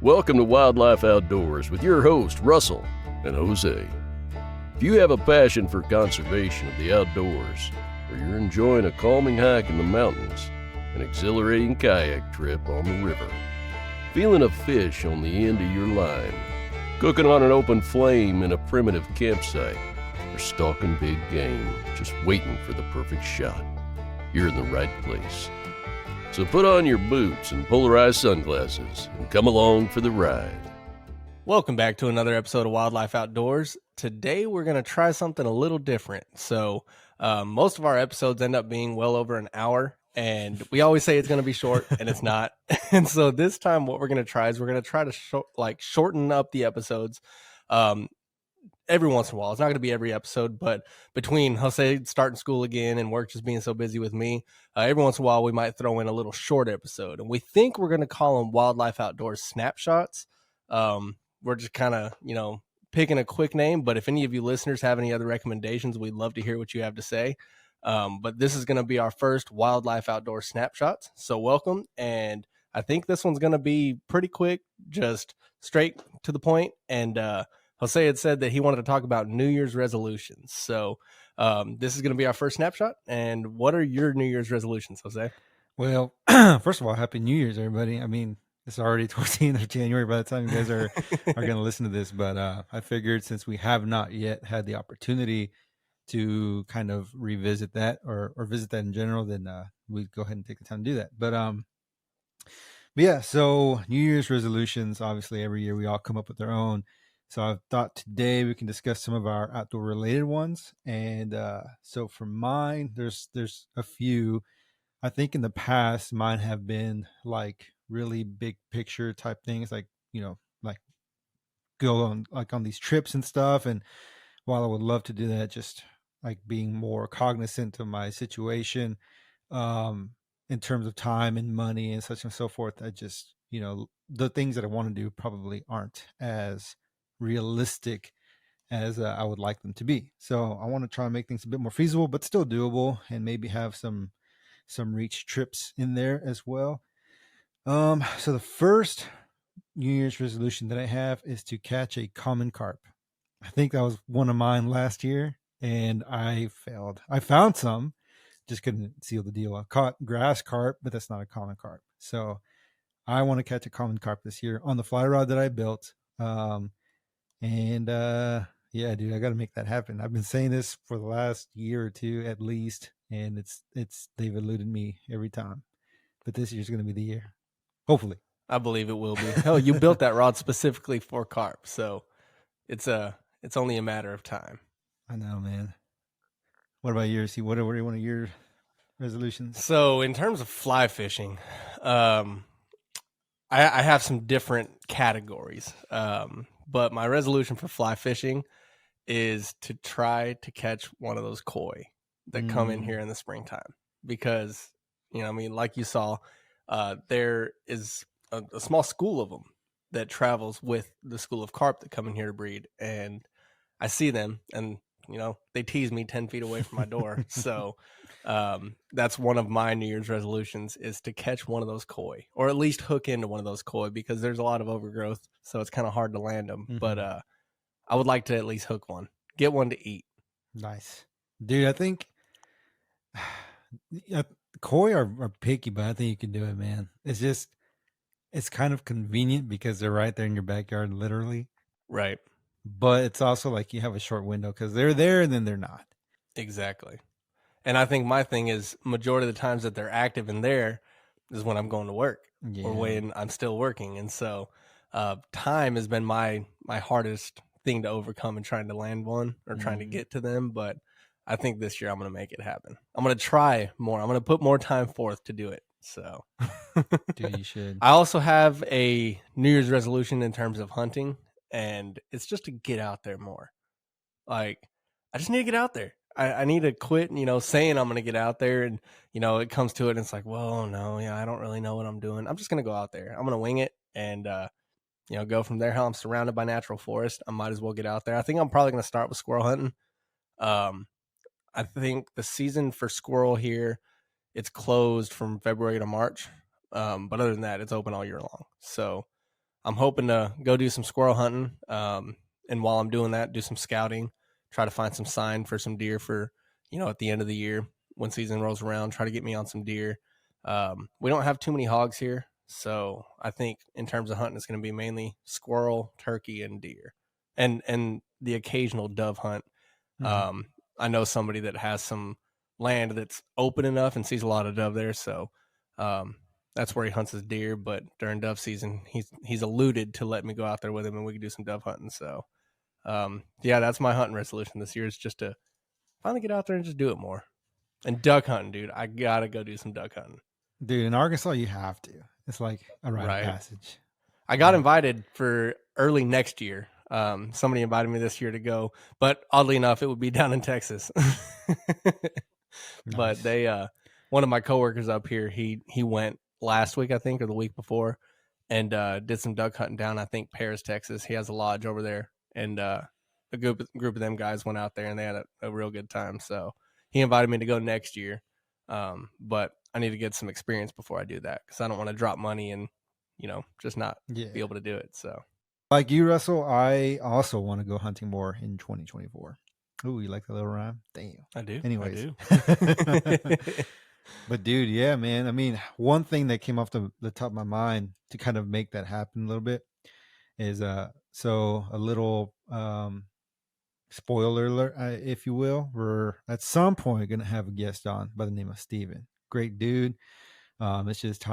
Welcome to Wild Life Outdoors with your host, Russell and Jose. If you have a passion for conservation of the outdoors, or you're enjoying a calming hike in the mountains, an exhilarating kayak trip on the river, feeling a fish on the end of your line, cooking on an open flame in a primitive campsite, or stalking big game, just waiting for the perfect shot, you're in the right place. So put on your boots and polarized sunglasses and come along for the ride. Welcome back to another episode of Wild Life Outdoors. Today we're going to try something a little different. So most of our episodes end up being well over an hour, and we always say it's going to be short, and it's not. And so this time what we're going to try is we're going to try to shorten up the episodes every once in a while. It's not going to be every episode, but between Jose starting school again and work just being so busy with me, every once in a while we might throw in a little short episode. And we think we're going to call them Wild Life Outdoors Snapshots. We're just kind of, picking a quick name, but if any of you listeners have any other recommendations, we'd love to hear what you have to say. But this is going to be our first Wild Life Outdoors Snapshots. So welcome. And I think this one's going to be pretty quick, just straight to the point. And, Jose had said that he wanted to talk about New Year's resolutions. So this is going to be our first snapshot. And what are your New Year's resolutions, Jose? Well, first of all, Happy New Year's, everybody. I mean, it's already towards the end of January by the time you guys are going to listen to this. But I figured since we have not yet had the opportunity to kind of revisit that or visit that in general, then we'd go ahead and take the time to do that. But yeah, so New Year's resolutions, obviously every year we all come up with their own. So I thought today we can discuss some of our outdoor related ones. And so for mine, there's a few. I think in the past, mine have been like really big picture type things, like, like go on these trips and stuff. And while I would love to do that, just like being more cognizant of my situation in terms of time and money and such and so forth, I just, the things that I want to do probably aren't as realistic as I would like them to be. So I want to try and make things a bit more feasible, but still doable, and maybe have some reach trips in there as well. So the first New Year's resolution that I have is to catch a common carp. I think that was one of mine last year, and I failed. I found some, just couldn't seal the deal. I caught grass carp, but that's not a common carp. So I want to catch a common carp this year on the fly rod that I built. Yeah, dude, I got to make that happen. I've been saying this for the last year or two at least, and they've eluded me every time. But this year's going to be the year, hopefully. I believe it will be. Hell, you built that rod specifically for carp, so it's only a matter of time. I know, man. What about yours? What are one of your resolutions? So in terms of fly fishing, I have some different categories. But my resolution for fly fishing is to try to catch one of those koi that come in here in the springtime, because, like you saw, there is a small school of them that travels with the school of carp that come in here to breed. And I see them, and, they tease me 10 feet away from my door. So that's one of my New Year's resolutions, is to catch one of those koi, or at least hook into one of those koi, because there's a lot of overgrowth, so it's kind of hard to land them. Mm-hmm. But I would like to at least hook one, get one to eat. Nice. Dude, I think koi are picky, but I think you can do it, man. It's kind of convenient because they're right there in your backyard, literally. Right. But it's also like you have a short window because they're there and then they're not. Exactly. And I think my thing is, majority of the times that they're active in there is when I'm going to work or when I'm still working. And so time has been my hardest thing to overcome in trying to land one or trying to get to them. But I think this year I'm going to make it happen. I'm going to try more. I'm going to put more time forth to do it. So dude, you should. I also have a New Year's resolution in terms of hunting, and it's just to get out there more. Like, I just need to get out there. I need to quit, saying I'm going to get out there, and, it comes to it and it's like, well, no, I don't really know what I'm doing. I'm just going to go out there. I'm going to wing it and, go from there. How I'm surrounded by natural forest, I might as well get out there. I think I'm probably going to start with squirrel hunting. I think the season for squirrel here, it's closed from February to March. But other than that, it's open all year long. So I'm hoping to go do some squirrel hunting. And while I'm doing that, do some scouting, try to find some sign for some deer for, at the end of the year when season rolls around, try to get me on some deer. We don't have too many hogs here. So I think in terms of hunting, it's going to be mainly squirrel, turkey, and deer, and the occasional dove hunt. Mhm. I know somebody that has some land that's open enough and sees a lot of dove there, so um, that's where he hunts his deer. But during dove season, he's alluded to let me go out there with him and we can do some dove hunting. So yeah, that's my hunting resolution this year is just to finally get out there and just do it more. And duck hunting, dude, I gotta go do some duck hunting. Dude, in Arkansas, you have to. It's like a rite of Right. passage. I got invited for early next year. Somebody invited me this year to go, but oddly enough, it would be down in Texas. But Nice. they, one of my coworkers up here, he went last week, I think, or the week before, and did some duck hunting down, I think, Paris, Texas. He has a lodge over there, and a group of them guys went out there and they had a real good time. So he invited me to go next year, but I need to get some experience before I do that because I don't want to drop money and just not Yeah. be able to do it. So Like you, Russell, I also want to go hunting more in 2024. Ooh, you like the little rhyme? Damn. I do. Anyways. I do. But dude, yeah, man. I mean, one thing that came off the top of my mind to kind of make that happen a little bit is so a little spoiler alert, if you will. We're at some point going to have a guest on by the name of Steven. Great dude. It's just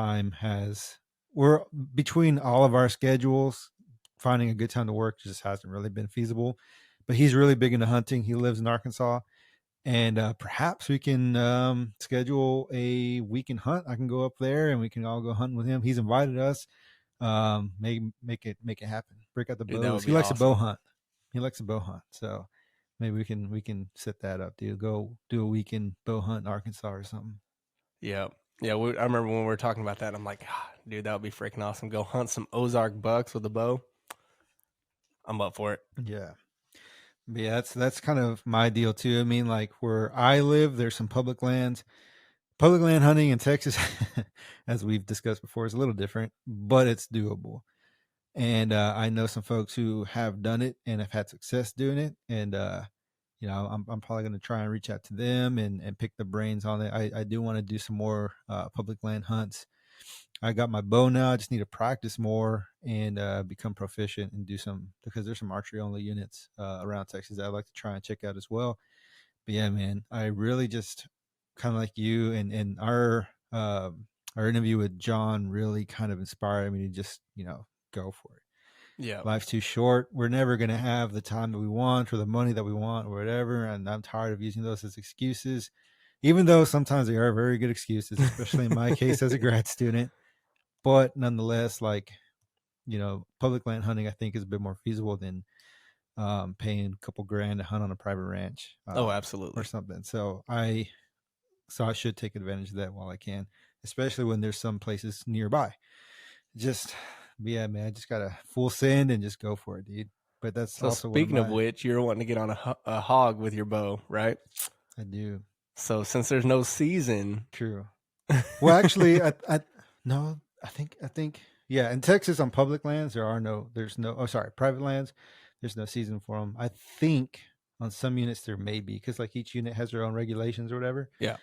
we're between all of our schedules, finding a good time to work just hasn't really been feasible. But he's really big into hunting. He lives in Arkansas, and perhaps we can schedule a weekend hunt. I can go up there and we can all go hunting with him. He's invited us. Make it happen. Break out the Dude, that bows. would He be likes a bow awesome. hunt. He likes a bow hunt. So maybe we can set that up, dude. Go do a weekend bow hunt in Arkansas or something. Yeah. Yeah. I remember when we were talking about that. I'm like, dude, that would be freaking awesome. Go hunt some Ozark bucks with a bow. I'm up for it. Yeah. But yeah, that's kind of my deal too. I mean, like where I live, there's some public lands. Public land hunting in Texas, as we've discussed before, is a little different, but it's doable. And I know some folks who have done it and have had success doing it. And I'm probably going to try and reach out to them and pick the brains on it. I do want to do some more public land hunts. I got my bow now. I just need to practice more and become proficient and do some, because there's some archery only units around Texas that I'd like to try and check out as well. But yeah, man, I really just kind of like you and our interview with John really kind of inspired me to just go for it. Yeah. Life's too short. We're never going to have the time that we want or the money that we want or whatever. And I'm tired of using those as excuses, even though sometimes they are very good excuses, especially in my case as a grad student. But nonetheless, like, public land hunting, I think, is a bit more feasible than paying a couple grand to hunt on a private ranch Oh, or absolutely. something. So I should take advantage of that while I can, especially when there's some places nearby. Yeah, man, I just got to full send and just go for it, dude. But that's So also one of speaking of my, which, you're wanting to get on a hog with your bow, right? I do. So since there's no season, True. Well, actually, no, I think, yeah, in Texas on public lands, private lands, there's no season for them. I think on some units there may be, because like each unit has their own regulations or whatever. yeah,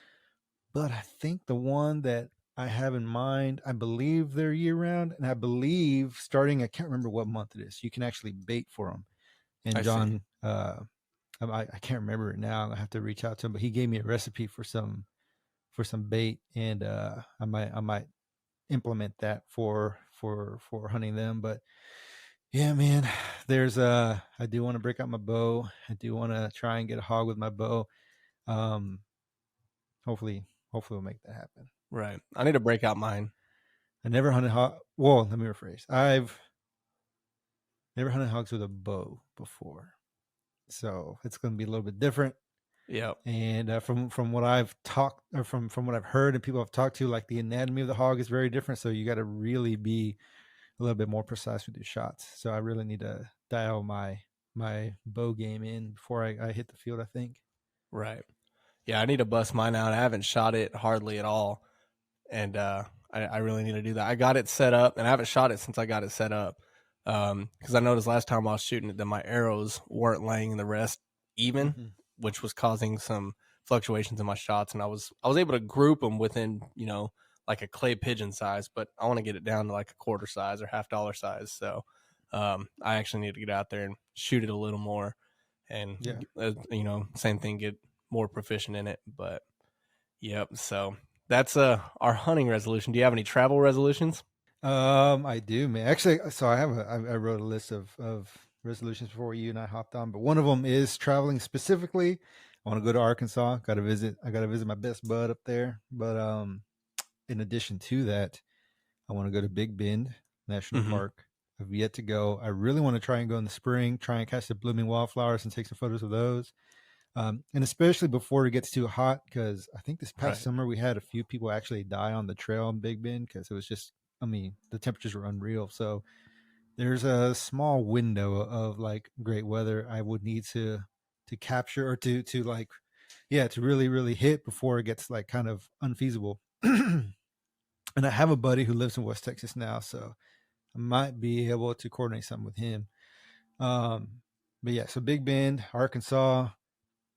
But I think the one that I have in mind, I believe they're year round, and I believe starting, I can't remember what month it is, you can actually bait for them. And I see. John, I can't remember it now. I have to reach out to him, but he gave me a recipe for some bait, and I might implement that for hunting them. But yeah, man, I do want to break out my bow. I do want to try and get a hog with my bow. Hopefully we'll make that happen. Right. I need to break out mine. I never hunted hog. Well, let me rephrase. I've never hunted hogs with a bow before, so it's going to be a little bit different. Yeah. And from what I've talked, or from what I've heard and people I've talked to, like the anatomy of the hog is very different. So you got to really be a little bit more precise with your shots. So I really need to dial my bow game in before I hit the field, I think. Right. Yeah, I need to bust mine out. I haven't shot it hardly at all. And I really need to do that. I got it set up and I haven't shot it since I got it set up. Because I noticed last time I was shooting it that my arrows weren't laying in the rest even, Mhm. which was causing some fluctuations in my shots. And I was able to group them within, like a clay pigeon size, but I want to get it down to like a quarter size or $half size. So I actually need to get out there and shoot it a little more, and Yeah. same thing, get more proficient in it. But yep, so that's our hunting resolution. Do you have any travel resolutions? I do, man. Actually, so I wrote a list of resolutions before you and I hopped on, but one of them is traveling specifically. I want to go to Arkansas. I got to visit my best bud up there. But in addition to that, I want to go to Big Bend National Mm-hmm. Park. I've yet to go. I really want to try and go in the spring, try and catch the blooming wildflowers and take some photos of those. And especially before it gets too hot, because I think this past Right. summer we had a few people actually die on the trail in Big Bend because it was just, I mean, the temperatures were unreal. So there's a small window of like great weather I would need to capture or to like, yeah, to really hit before it gets like kind of unfeasible. And I have a buddy who lives in West Texas now, so I might be able to coordinate something with him. Um, but yeah, so Big Bend, Arkansas,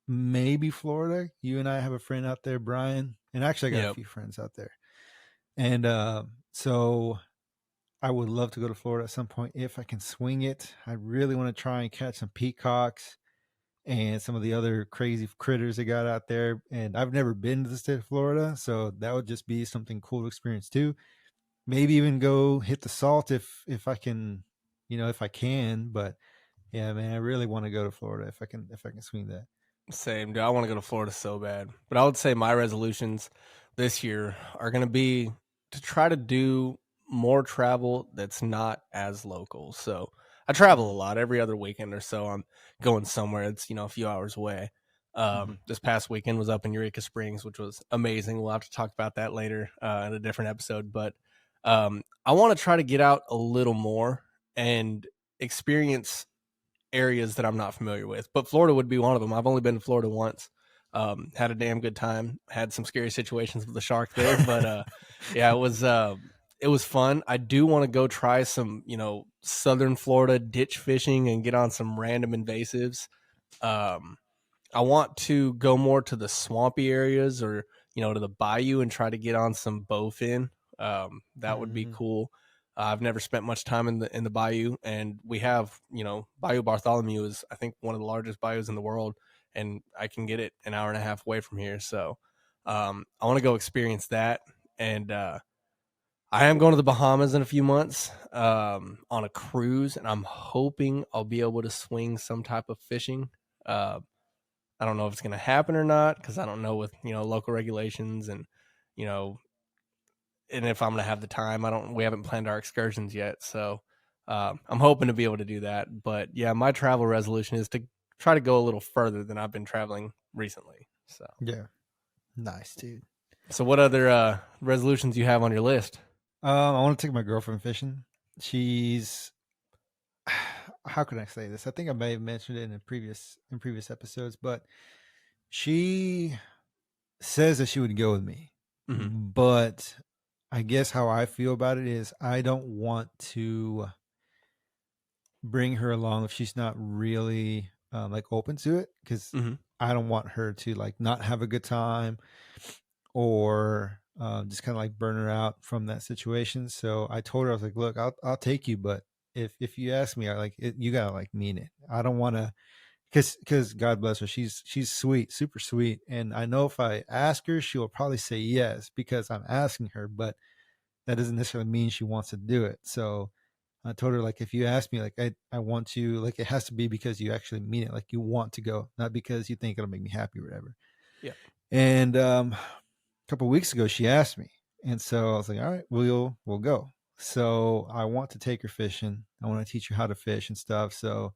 maybe Florida. You and I have a friend out there, Brian, and actually I got a Yep. few friends out there. And so I would love to go to Florida at some point if I can swing it. I really want to try and catch some peacocks and some of the other crazy critters they got out there. And I've never been to the state of Florida, so that would just be something cool to experience too. Maybe even go hit the salt if I can, if I can. But yeah, man, I really want to go to Florida if I can swing that. Same, dude. I want to go to Florida so bad. But I would say my resolutions this year are going to be to try to do more travel that's not as local. So I travel a Mm-hmm. lot. Every other weekend or so I'm going somewhere that's, a few hours away. Mm-hmm. This past weekend was up in Eureka Springs, which was amazing. We'll have to talk about that later in a different episode. But I want to try to get out a little more and experience areas that I'm not familiar with, but Florida would be one of them. I've only been to Florida once. Had a damn good time. Had some scary situations with the shark there, but yeah, it was fun. I do want to go try some, southern Florida ditch fishing and get on some random invasives. Um, I want to go more to the swampy areas or, to the bayou and try to get on some bowfin. That would be Mm-hmm. cool. I've never spent much time in the bayou, and we have, Bayou Bartholomew is, I think, one of the largest bayous in the world, and I can get it an hour and a half away from here. So I want to go experience that. And I am going to the Bahamas in a few months on a cruise, and I'm hoping I'll be able to swing some type of fishing. Uh, I don't know if it's going to happen or not because I don't know with local regulations and you know and if I'm going to have the time. We haven't planned our excursions yet, so I'm hoping to be able to do that. But yeah, my travel resolution is to try to go a little further than I've been traveling recently. So Yeah. Nice, dude. what other resolutions you have on your list? I want to take my girlfriend fishing. She's how can I say this? I think I may have mentioned it in previous episodes, but she says that she would go with me. Mm-hmm. But I guess how I feel about it is I don't want to bring her along if she's not really like open to it because Mm-hmm. I don't want her to like not have a good time or just kind of like burn her out from that situation. So I told her, I was like, look, I'll take you, but if you ask me, I like it, you gotta like mean it. I don't want to, because God bless her, she's sweet, super sweet, and I know if I ask her, she will probably say yes because I'm asking her, but that doesn't necessarily mean she wants to do it. So I told her like, if you ask me, like I want you, like it has to be because you actually mean it, like you want to go, not because you think it'll make me happy or whatever. Yeah. And a couple of weeks ago, she asked me, and so I was like, all right, we'll go. So I want to take her fishing. I want to teach her how to fish and stuff. So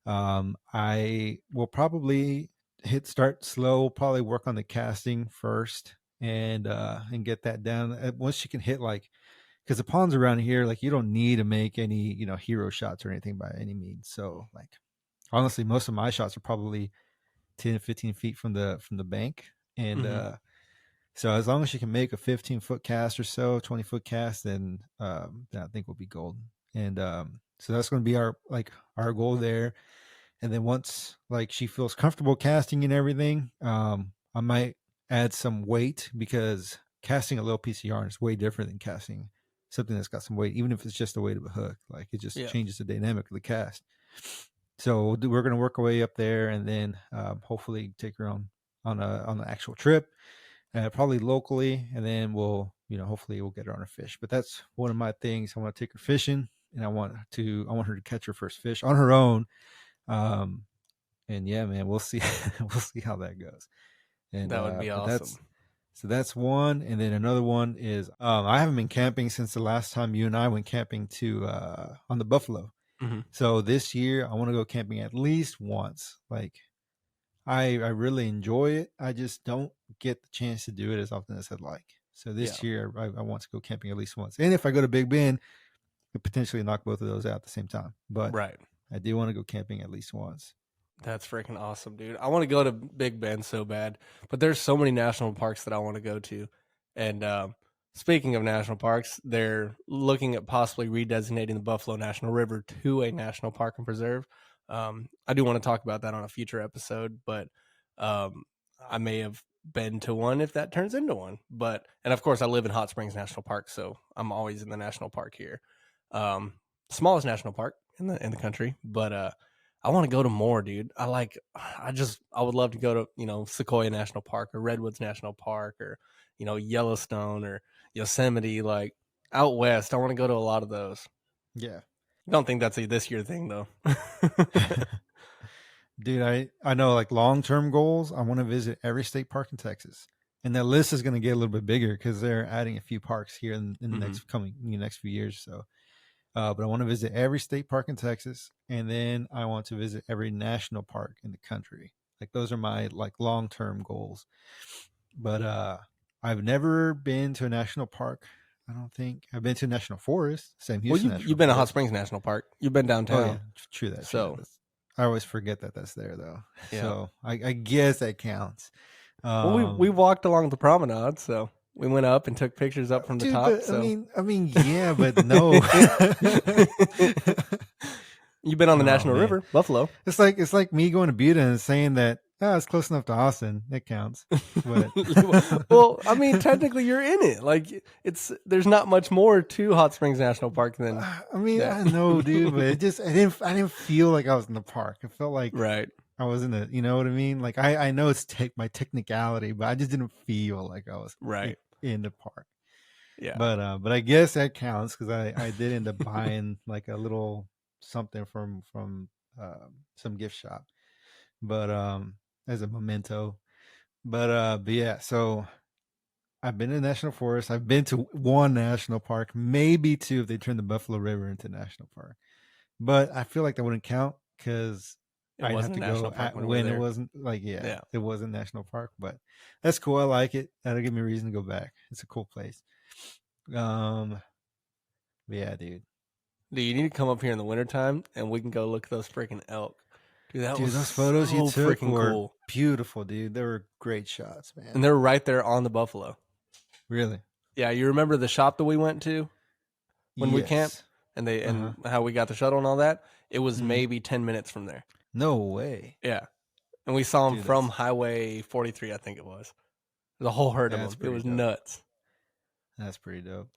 I will probably start slow. Probably work on the casting first and get that down. Once she can hit like, because the ponds around here, like you don't need to make any hero shots or anything by any means. So like honestly, most of my shots are probably 10 15 feet from the bank, and Mm-hmm. so as long as she can make a 15-foot cast or so, 20-foot cast, then I think we'll be golden. And So that's going to be our goal there. And then once like she feels comfortable casting and everything, I might add some weight, because casting a little piece of yarn is way different than casting something that's got some weight, even if it's just the weight of a hook. Like it just Yeah. changes the dynamic of the cast. So we're going to work our way up there, and then hopefully take her on the actual trip, probably locally, and then hopefully we'll get her on a fish. But that's one of my things. I want to take her fishing, and I want her to catch her first fish on her own. And yeah, man, we'll see. We'll see how that goes. And That would be but awesome. that's one. And then another one is I haven't been camping since the last time you and I went camping to on the Buffalo. Mm-hmm. So this year I want to go camping at least once. Like I really enjoy it. I just don't get the chance to do it as often as I'd like. So this year I want to go camping at least once. And if I go to Big Bend, I could potentially knock both of those out at the same time. But Right. I do want to go camping at least once. That's freaking awesome, dude. I want to go to Big Bend so bad, but there's so many national parks that I want to go to. And speaking of national parks, they're looking at possibly redesignating the Buffalo National River to a national park and preserve. I do want to talk about that on a future episode, but I may have been to one if that turns into one. And of course, I live in Hot Springs National Park, so I'm always in the national park here. Smallest national park in the country, but I want to go to more, dude. I would love to go to, Sequoia National Park or Redwoods National Park or, Yellowstone or Yosemite, like out west. I want to go to a lot of those. Yeah. I don't think that's a this year thing though. Dude, I know like long-term goals. I want to visit every state park in Texas. And that list is going to get a little bit bigger because they're adding a few parks here in the next few years. So, but I want to visit every state park in Texas, and then I want to visit every national park in the country. Like those are my like long-term goals. But I've never been to a national park. I don't think I've been to a national forest. Same Houston. Well, you've been to Hot Springs National Park. You've been downtown. Oh yeah, true that. So I always forget that that's there though. Yeah. So I guess that counts. Well, we walked along the promenade, so we went up and took pictures up from the top. But, so. I mean, yeah, but no. You've been on the National River, Buffalo. It's like me going to Buda and saying that it's close enough to Austin. It counts. But well, I mean, technically you're in it. Like there's not much more to Hot Springs National Park than. I mean, I know, dude, but I didn't feel like I was in the park. I felt like I was in you know what I mean? Like I know it's my technicality, but I just didn't feel like I was in the park. Yeah. But I guess that counts because I did end up buying like a little something from some gift shop, but as a memento. But yeah, so I've been to national forest. I've been to one national park, maybe two if they turn the Buffalo River into national park. But I feel like that wouldn't count because I'd have to go when it wasn't it wasn't national park. But that's cool. I like it. That'll give me a reason to go back. It's a cool place. But yeah, dude. You need to come up here in the wintertime and we can go look at those freaking elk. Dude, those photos you took were beautiful, dude. They were great shots, man. And they're right there on the Buffalo. Really? Yeah, you remember the shop that we went to when we camped and and how we got the shuttle and all that? It was maybe 10 minutes from there. No way. Yeah. And we saw them from Highway 43, I think it was. The whole herd of them. It was nuts. That's pretty dope.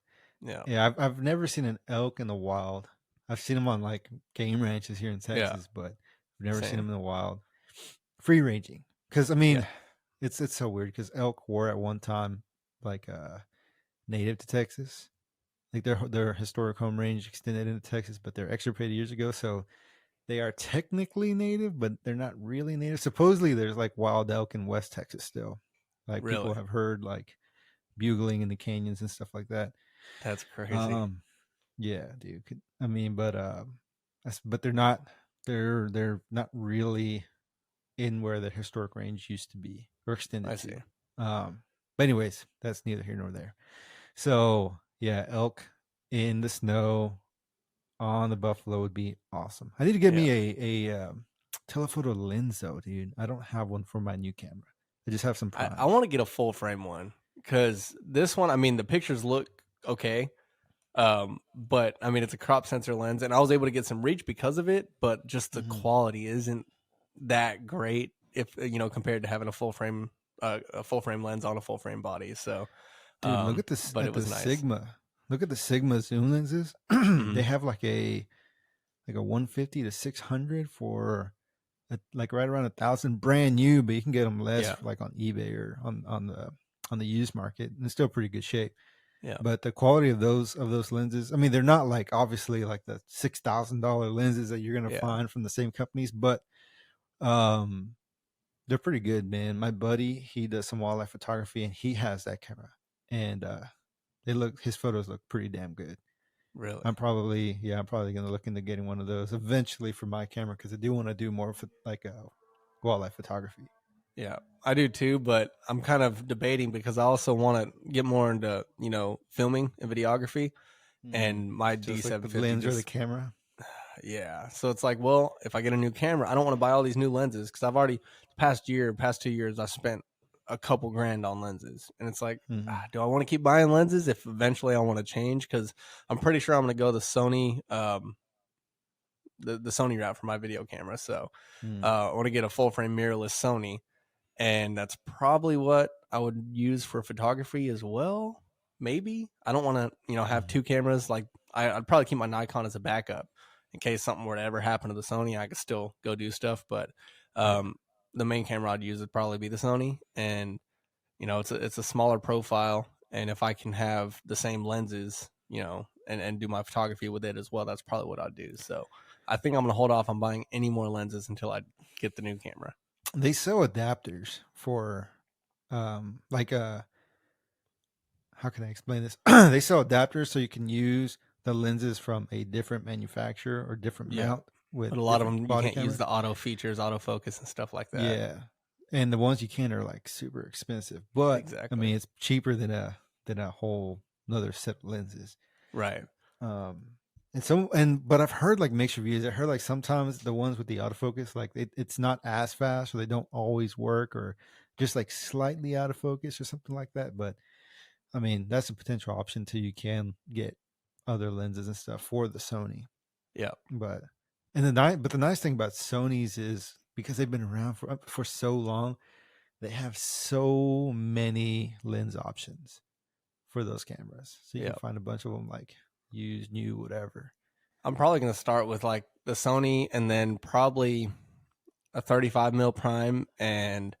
Yeah. Yeah, I've never seen an elk in the wild. I've seen them on like game ranches here in Texas, but I've never seen them in the wild. Free ranging. Because I mean, it's so weird because elk were at one time like native to Texas. Like their historic home range extended into Texas, but they're extirpated years ago. So they are technically native, but they're not really native. Supposedly there's like wild elk in West Texas still. Like people have heard like bugling in the canyons and stuff like that. That's crazy. Yeah, dude. I mean, but they're not not really in where the historic range used to be or extended I see. to. But anyways, that's neither here nor there. So yeah, elk in the snow on the Buffalo would be awesome. I need to get me a telephoto lens though, dude. I don't have one for my new camera. I just have some primes. I want to get a full frame one because this one, I mean, the pictures look okay. But I mean, it's a crop sensor lens, and I was able to get some reach because of it. But just the quality isn't that great if compared to having a full frame lens on a full frame body. So, Dude, look at this but at it the was nice. Sigma. Look at the Sigma zoom lenses. They have like a 150 to 600 for like right around 1,000, brand new, but you can get them less like on eBay or on the used market, and it's still pretty good shape. Yeah. But the quality of those lenses, I mean, they're not like obviously like the $6,000 lenses that you're gonna find from the same companies, but they're pretty good, man. My buddy, he does some wildlife photography, and he has that camera, and his photos look pretty damn good. Really? I'm probably gonna look into getting one of those eventually for my camera, because I do want to do more for like wildlife photography. Yeah, I do too, but I'm kind of debating because I also want to get more into filming and videography, and my Just like the D750 lens or the camera. Yeah, so it's like, well, if I get a new camera, I don't want to buy all these new lenses because I've already past 2 years I spent a couple grand on lenses, and it's like, do I want to keep buying lenses if eventually I want to change? Because I'm pretty sure I'm going to go the Sony, the Sony route for my video camera. So I want to get a full frame mirrorless Sony, and that's probably what I would use for photography as well. Maybe I don't want to, have two cameras. Like I'd probably keep my Nikon as a backup in case something were to ever happen to the Sony. I could still go do stuff, but the main camera I'd use would probably be the Sony, and it's a smaller profile, and if I can have the same lenses, and do my photography with it as well, that's probably what I'd do. So I think I'm gonna hold off on buying any more lenses until I get the new camera. They sell adapters for like how can I explain this? They sell adapters so you can use the lenses from a different manufacturer or different mount with but a lot of different them you body can't cameras. use the auto features, autofocus, and stuff like that. Yeah, and the ones you can are like super expensive, but Exactly. I mean it's cheaper than a whole another set of lenses. Right. But I've heard like mixed reviews. I heard like sometimes the ones with the autofocus, like it's not as fast, or they don't always work, or just like slightly out of focus or something like that. But I mean, that's a potential option too. You can get other lenses and stuff for the Sony. Yeah. But the nice thing about Sony's is because they've been around for so long, they have so many lens options for those cameras. So you can find a bunch of them like used, new, whatever. I'm probably going to start with like the Sony, and then probably a 35 mil prime and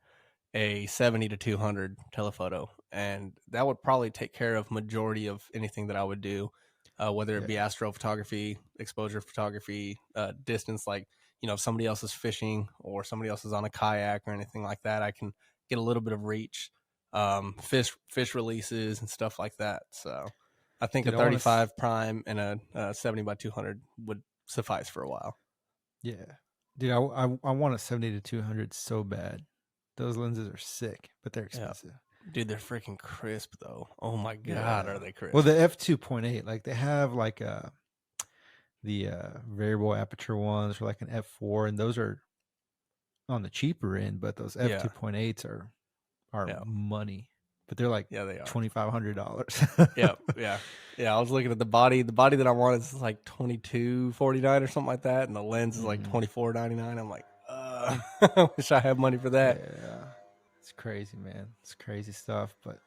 a 70 to 200 telephoto, and that would probably take care of majority of anything that I would do, whether it be astrophotography, exposure photography, distance, like if somebody else is fishing or somebody else is on a kayak or anything like that, I can get a little bit of reach, fish releases and stuff like that. So I think a 35 prime and a 70 by 200 would suffice for a while. Yeah, dude, I want a 70 to 200 so bad. Those lenses are sick, but they're expensive. Yeah. Dude, they're freaking crisp though. Oh my god, are they crisp? Well, the f2.8, like they have like the variable aperture ones for like an f4, and those are on the cheaper end, but those f2.8s are money. But they're like they are $2,500. Yeah. I was looking at the body. The body that I want is like $22.49 or something like that, and the lens is like $24.99. I'm like, I wish I had money for that. Yeah, it's crazy, man. It's crazy stuff. But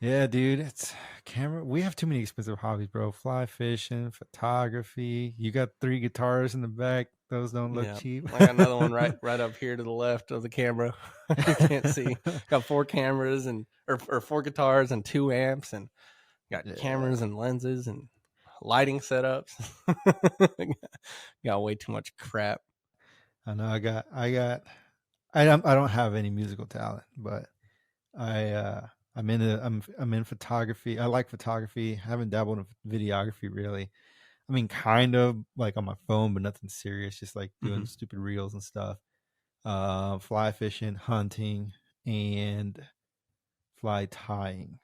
yeah, dude, it's camera. We have too many expensive hobbies, bro. Fly fishing, photography. You got 3 guitars in the back. Those don't look cheap. I got another one right up here to the left of the camera. You can't see. Got 4 cameras or 4 guitars and 2 amps, and got cameras and lenses and lighting setups. Got way too much crap. I know. I don't have any musical talent, but I'm in photography. I like photography. I haven't dabbled in videography really. I mean, kind of like on my phone, but nothing serious. Just like doing stupid reels and stuff. Fly fishing, hunting, and fly tying.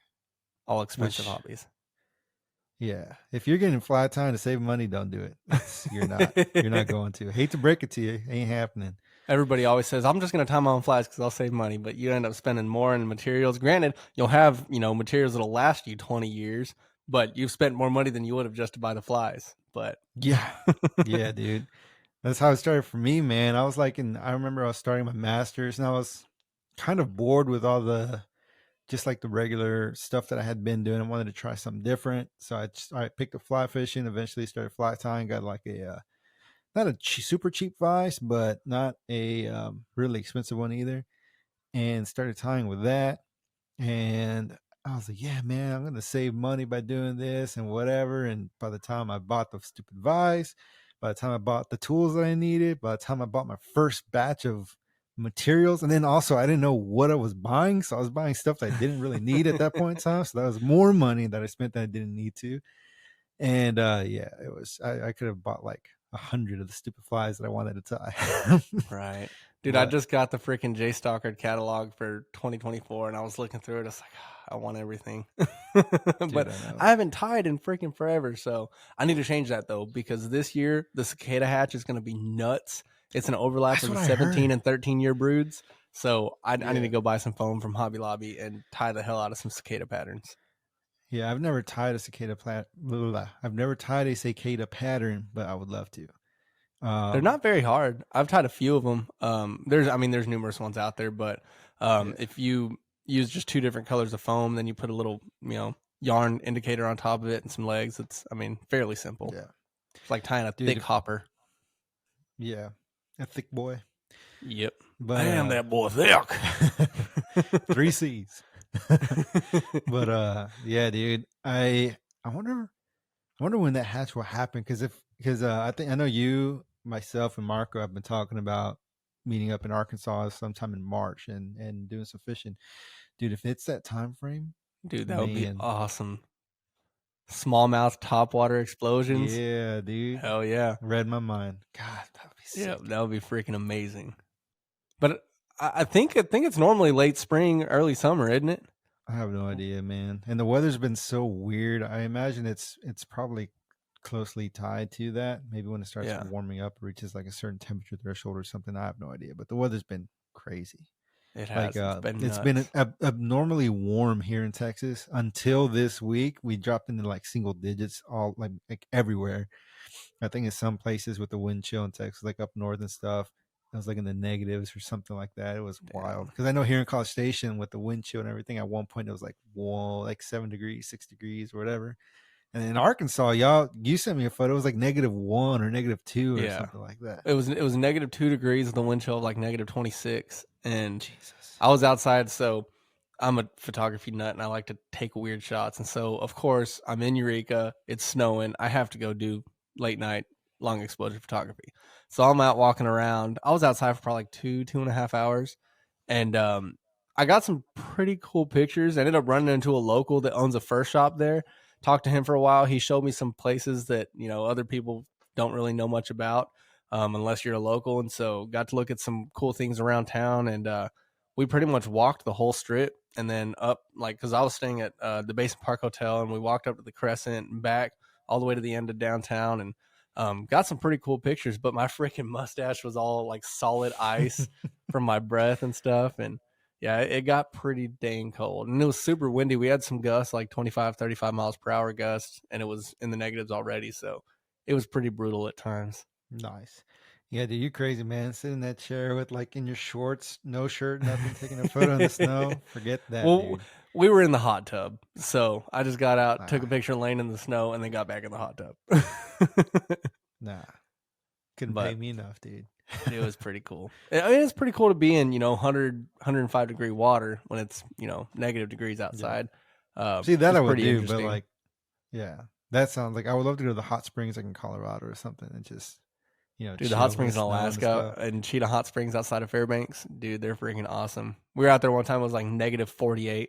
All expensive hobbies. Yeah, if you're getting fly tying to save money, don't do it. You're not going to. Hate to break it to you, ain't happening. Everybody always says, I'm just going to tie my own flies because I'll save money, but you end up spending more in materials. Granted, you'll have materials that'll last you 20 years, but you've spent more money than you would have just to buy the flies. But Yeah. Yeah, dude. That's how it started for me, man. I was like, I remember I was starting my master's and I was kind of bored with all just like the regular stuff that I had been doing. I wanted to try something different. So I picked up fly fishing, eventually started fly tying, got like not a super cheap vise, but not a really expensive one either. And started tying with that. And I was like, yeah, man, I'm going to save money by doing this and whatever. And by the time I bought the stupid vise, by the time I bought the tools that I needed, by the time I bought my first batch of materials, and then also I didn't know what I was buying. So I was buying stuff that I didn't really need at that point in time. So that was more money that I spent that I didn't need to. And yeah, it was, I could have bought like 100 of the stupid flies that I wanted to tie. right. Dude, I But just got the freaking J Stalker catalog for 2024 and I was looking through it. It's like, I want everything. dude, But I know. I haven't tied in freaking forever. So I need to change that though, because this year the cicada hatch is going to be nuts. It's an overlap That's of the what I 17 heard. and 13-year broods. So I need Yeah. to go buy some foam from Hobby Lobby and tie the hell out of some cicada patterns. Yeah, I've never tied a I've never tied a cicada pattern, but I would love to. They're not very hard. I've tied a few of them. There's numerous ones out there, but Yeah, if you use just two different colors of foam, then you put a little, yarn indicator on top of it and some legs. It's, fairly simple. yeah, It's like tying a dude. thick hopper. Yeah, a thick boy. Yep. But Damn, that boy thick. 3 C's. But yeah, dude. I wonder when that hatch will happen because I know you, myself, and Marco have been talking about meeting up in Arkansas sometime in March and doing some fishing, dude. If it's that time frame, Dude, that would be man, awesome. Smallmouth topwater explosions. yeah, dude, Hell yeah. read my mind. God, that would be Yeah, sick. that would be freaking amazing. But I think it's normally late spring, early summer, isn't it? I have no idea, man. And the weather's been so weird. I imagine it's probably closely tied to that. Maybe when it starts Yeah. warming up, reaches like a certain temperature threshold or something. I have no idea. But the weather's been crazy. It Like has. It's been it's nuts. been abnormally warm here in Texas until this week. We dropped into like single digits all like everywhere. I think in some places with the wind chill in Texas, like up north and stuff, it was like in the negatives or something like that. It was wild because I know here in College Station with the wind chill and everything, at one point it was like whoa, like 7 degrees, 6 degrees, or whatever. And in Arkansas, you sent me a photo. It was like -1 or -2 or Yeah. something like that. It was -2 degrees with the wind chill of like -26. And Jesus. I was outside, so I'm a photography nut and I like to take weird shots. And so of course I'm in Eureka, it's snowing. I have to go do late night long exposure photography. So I'm out walking around. I was outside for probably like 2.5 hours. And I got some pretty cool pictures. I ended up running into a local that owns a fur shop there. Talked to him for a while. He showed me some places that, other people don't really know much about, unless you're a local. And so got to look at some cool things around town. And we pretty much walked the whole strip and then up, like, because I was staying at the Basin Park Hotel, and we walked up to the Crescent and back all the way to the end of downtown, and got some pretty cool pictures. But my freaking mustache was all like solid ice from my breath and stuff. And yeah, it got pretty dang cold, and it was super windy. We had some gusts, like 25, 35 miles per hour gusts, and it was in the negatives already. So it was pretty brutal at times. Nice. Yeah, dude, you crazy, man. Sit in that chair with like in your shorts, no shirt, nothing, taking a photo in the snow. Forget that, Well, dude. we were in the hot tub. So I just got out, took a Nah, picture laying in the snow, and then got back in the hot tub. nah. Couldn't pay But me enough, dude. it was pretty cool. I mean, it's pretty cool to be in, 100, 105-degree water when it's, negative degrees outside. See, that It's I would pretty do, but interesting. like, yeah, that sounds like I would love to go to the hot springs like in Colorado or something and just, Dude, the chill hot with the springs in snow and Alaska stuff. and Cheetah Hot Springs outside of Fairbanks, dude, they're freaking awesome. We were out there one time, it was like -48.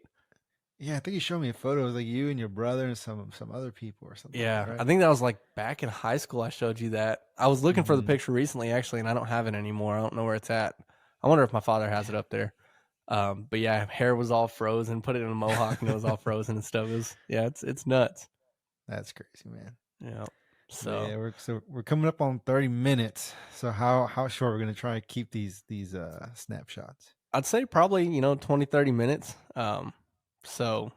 Yeah, I think you showed me a photo. It was like you and your brother and some other people or something like Yeah, that, I right? think that was like back in high school I showed you that. I was looking for the Mm-hmm. picture recently, actually, and I don't have it anymore. I don't know where it's at. I wonder if my father has it up there. But yeah, hair was all frozen, put it in a mohawk and it was all frozen and stuff. It's nuts. That's crazy, man. Yeah. But yeah, So we're coming up on 30 minutes. So how short we're gonna try to keep these snapshots? I'd say probably, 20, 30 minutes. So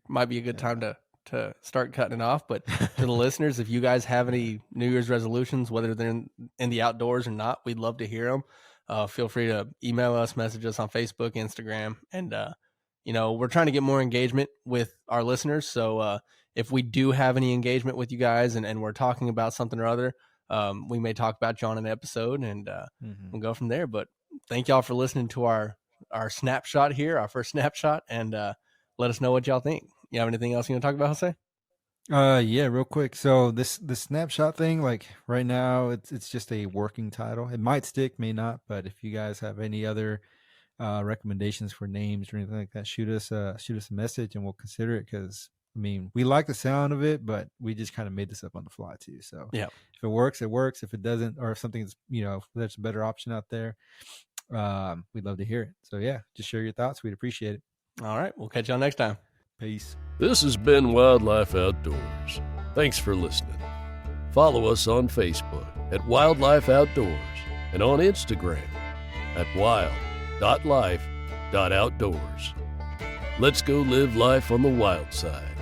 might be a good time Yeah. to to start cutting it off. But to the listeners, if you guys have any New Year's resolutions, whether they're in the outdoors or not, we'd love to hear them. Feel free to email us, message us on Facebook, Instagram, and we're trying to get more engagement with our listeners. So if we do have any engagement with you guys and we're talking about something or other, we may talk about you on an episode, and we'll go from there. But thank y'all for listening to our snapshot here, our first snapshot, and let us know what y'all think. You have anything else you want to talk about, Jose? Yeah, real quick. So the snapshot thing, like right now, it's just a working title. It might stick, may not. But if you guys have any other recommendations for names or anything like that, shoot us a message and we'll consider it. Because I mean, we like the sound of it, but we just kind of made this up on the fly too. So yeah, if it works, it works. If it doesn't, or if something's if there's a better option out there, we'd love to hear it. So yeah, just share your thoughts. We'd appreciate it. All right, we'll catch y'all next time. Peace. This has been Wild Life Outdoors. Thanks for listening. Follow us on Facebook at Wild Life Outdoors and on Instagram at wild.life.outdoors. Let's go live life on the wild side.